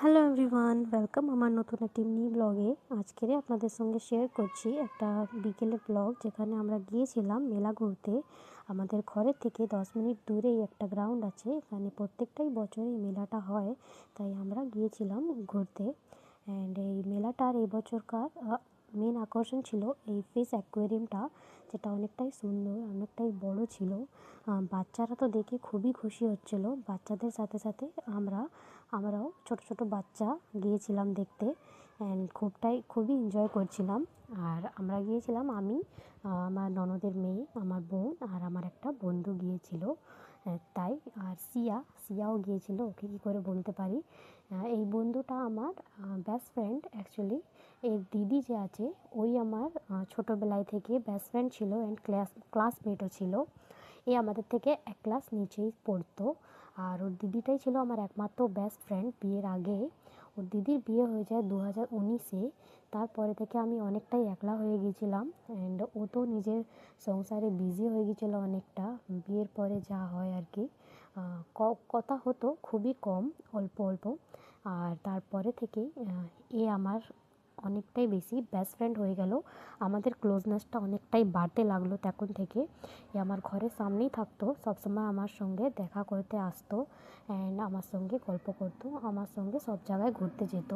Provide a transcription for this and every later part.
Hello everyone, welcome আমার নতুন একটি মিনি ব্লগে। আজকের আপনাদের সঙ্গে শেয়ার করছি একটা বিকেলের ব্লগ, যেখানে আমরা গিয়েছিলাম মেলা ঘুরতে। আমাদের ঘরের থেকে 10 মিনিট দূরেই একটা গ্রাউন্ড আছে, এখানে প্রত্যেকটাই বছর এই মেলাটা হয়, তাই আমরা গিয়েছিলাম ঘুরতে। অ্যান্ড এই মেলাটার এবছরকার মেন আকর্ষণ ছিল এই ফিশ অ্যাকোয়ারিয়ামটা, যেটা অনেকটাই সুন্দর, অনেকটাই বড় ছিল। বাচ্চারা তো দেখে খুবই খুশি হচ্ছিল। বাচ্চাদের সাথে সাথে আমরাও ছোট ছোট বাচ্চা গিয়েছিলাম দেখতে, অ্যান্ড খুবই এনজয় করছিলাম। আর আমরা গিয়েছিলাম, আমি, আমার ননদের মেয়ে, আমার বোন আর আমার একটা বন্ধু গিয়েছিল। তাই আর সিয়াও গিয়েছিল, ওকে কী করে বলতে পারি। এই বন্ধুটা আমার বেস্ট ফ্রেন্ড অ্যাকচুয়ালি। এর দিদি যে আছে, ওই আমার ছোটোবেলায় থেকে বেস্ট ফ্রেন্ড ছিল, অ্যান্ড ক্লাসমেটও ছিল। এ আমাদের থেকে এক ক্লাস নিচেই পড়তো। আর ওর দিদিটাই ছিল আমার একমাত্র বেস্ট ফ্রেন্ড বিয়ের আগে। ওর দিদির বিয়ে হয়ে যায় 2019-এ। তারপরে থেকে আমি অনেকটাই একলা হয়ে গিয়েছিলাম, অ্যান্ড ও তো নিজের সংসারে বিজি হয়ে গিয়েছিলো অনেকটা। বিয়ের পরে যা হয় আর কি, কথা হতো খুবই কম, অল্প অল্প। আর তারপরে থেকেই এ আমার অনেকটাই বেশি বেস্ট ফ্রেন্ড হয়ে গেল। আমাদের ক্লোজনেসটা অনেকটাই বাড়তে লাগলো তখন থেকে। এ আমার ঘরের সামনেই থাকতো, সবসময় আমার সঙ্গে দেখা করতে আসতো, অ্যান্ড আমার সঙ্গে গল্প করতো, আমার সঙ্গে সব জায়গায় ঘুরতে যেত।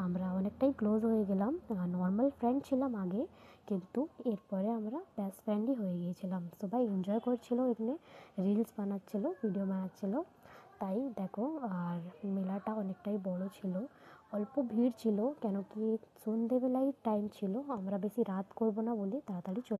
আমরা অনেকটাই ক্লোজ হয়ে গেলাম। নর্মাল ফ্রেন্ড ছিলাম আগে, কিন্তু এরপরে আমরা বেস্ট ফ্রেন্ডই হয়ে গিয়েছিলাম। সবাই এনজয় করছিল, এখানে রিলস বানাচ্ছিলো, ভিডিও বানাচ্ছিলো। তাই দেখো, আর মেলাটা অনেকটাই বড় ছিল, অল্প ভিড় ছিল, কেন কি সন্ধেবেলায় টাইম ছিল, আমরা বেশি রাত করব না বলে তাড়াতাড়ি